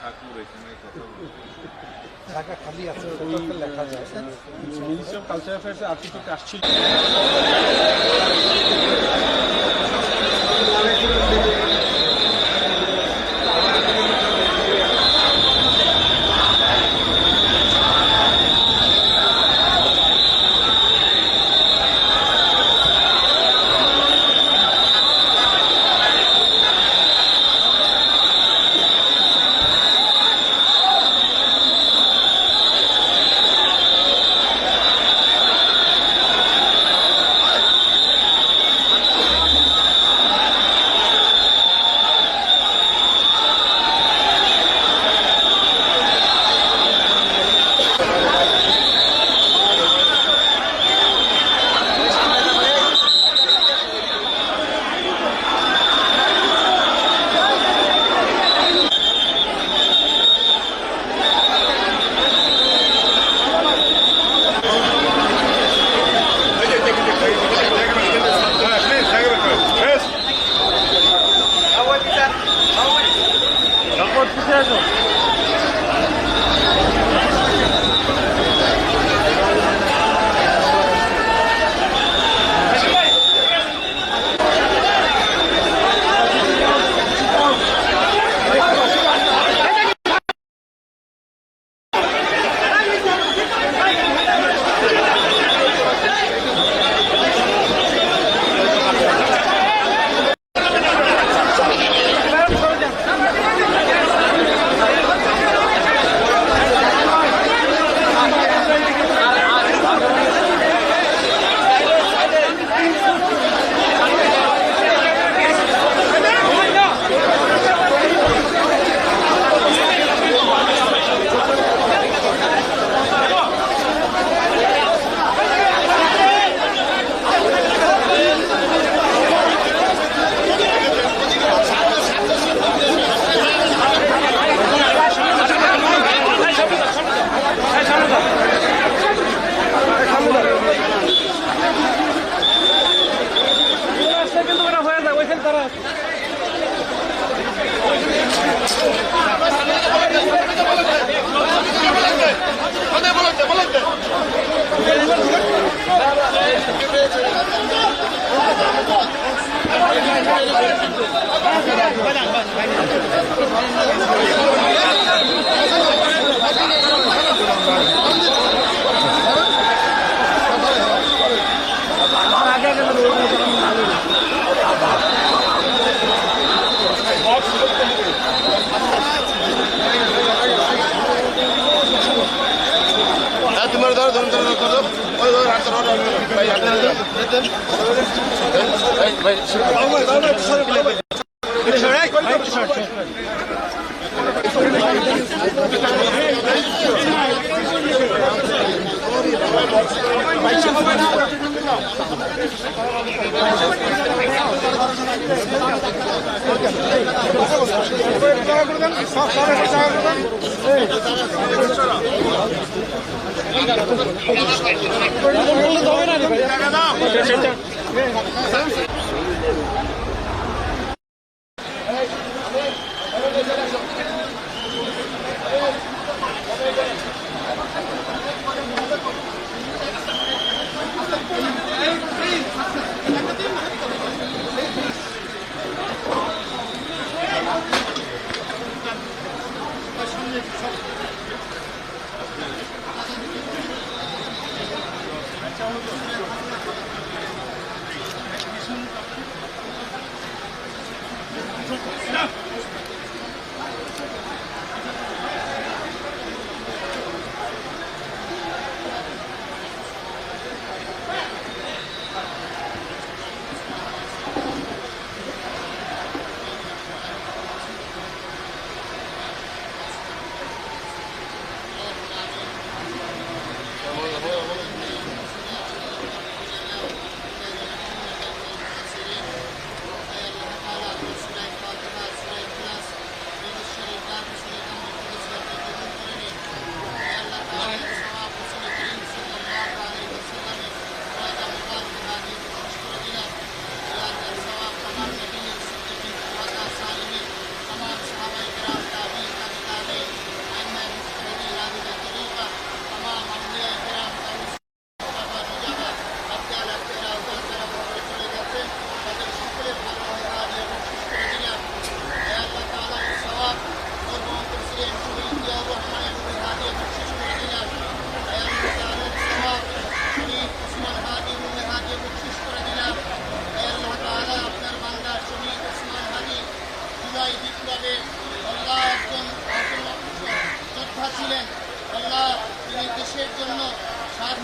ঠাকুর এখানে কথা জায়গা খালি আছে লেখা যায়। মিনিস্ট্রি অফ কালচার অ্যাফেয়ার্সে আর্কিটেক্ট আসছিল।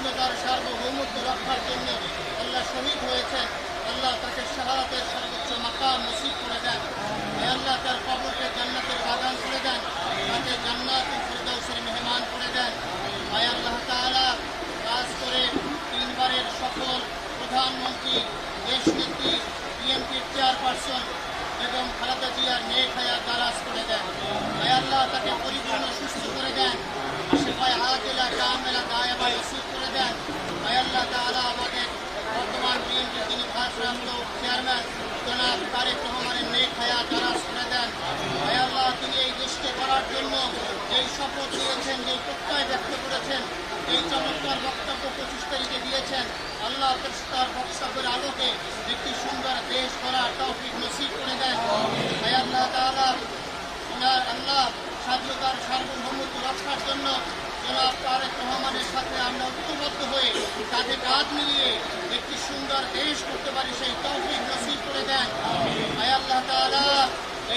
স্বাধীনতার সার্বভৌমত্ব রক্ষার জন্য আল্লাহ শহীদ হয়েছেন। আল্লাহ তাকে শাহাদাতের সর্বোচ্চ মাকাম নসিব করে দেন। হে আল্লাহ তার কবরকে জান্নাতের বাগান করে দেন, তাকে জান্নাতুল ফিরদাউসের মেহমান করে দেন। হে আল্লাহ তাআলা কাজ করে 3 বারের সফল প্রধানমন্ত্রী, দেশনেত্রী, বিএনপির চেয়ারপারসন এবং খালেদা জিয়ার নেক হায়াত দারাজ করে দেন। হে আল্লাহ তাকে পরিপূর্ণ সুস্থ করে দেন, শিফায়ে আজিলা কামিলা দায়েমা নসিব করে দেন। হে আল্লাহ তাআলা আমাদের বর্তমান বিএনপির যিনি ভারপ্রাপ্ত চেয়ারম্যান জনাব তারেক রহমানের নেক হায়াত দারাজ করে দেন। হে আল্লাহ তিনি এই দেশকে করার জন্য যেই শপথ নিয়েছেন, যেই প্রত্যয় ব্যক্ত করেছেন, এই চমৎকার বক্তব্য 25 তারিখে দিয়েছেন, আল্লাহ তার বক্তব্যের আলোকে একটি সুন্দর দেশ করার তৌফিক নসিব করে দেন। হে আল্লাহ তাআলা আল্লাহ স্বাধীনতার সার্বভৌমত্ব রক্ষার জন্য জনাব তারেক রহমানের সাথে আমরা ঐক্যবদ্ধ হয়ে কাঁধে কাঁধ মিলিয়ে একটি সুন্দর দেশ করতে পারি, সেই তৌফিক নসিব করে দেন। হে আল্লাহ তাআলা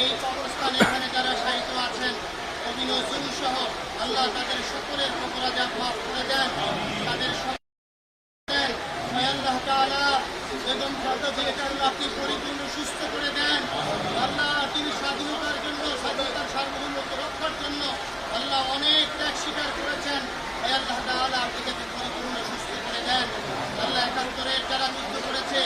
এই কবরস্থানে এখানে যারা শায়িত আছেন অভিনয় সহ আল্লাহ তাদের সকলের অপরাধ মাফ করে দেন, তাদের দেন। হে আল্লাহ তাআলা বেগম খালেদা জিয়াকে আল্লাহ আপনি পরিপূর্ণ সুস্থ করে দেন। আল্লাহ তিনি স্বাধীনতার জন্য, স্বাধীনতার সার্বভৌমত্ব রক্ষার জন্য আল্লাহ অনেক ত্যাগ স্বীকার করেছেন। হে আল্লাহ তাআলা আপনি তাকে পরিপূর্ণ সুস্থ করে দেন। আল্লাহ 71-এর যারা যুদ্ধ করেছে,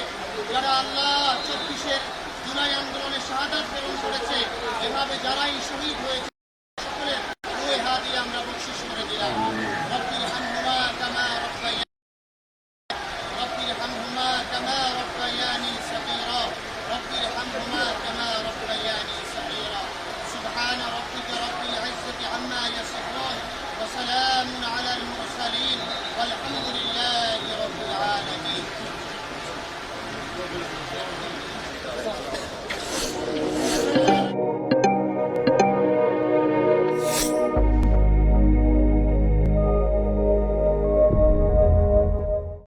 যারা আল্লাহ 24-এর জুলাই আন্দোলনে শাহাদাত বরণ করেছে, এভাবে যারাই শহীদ হয়েছে সকলের রূহে হাদিয়া আমরা বকশিশ করে দিলাম। রব্বির হামহুমা কামা রব্বায়ানি رب ارحمهما كما ربياني صغيرا رب ارحمهما كما ربياني صغيرا سبحان ربك رب العزة عما يصفون وسلام على المرسلين والحمد لله رب العالمين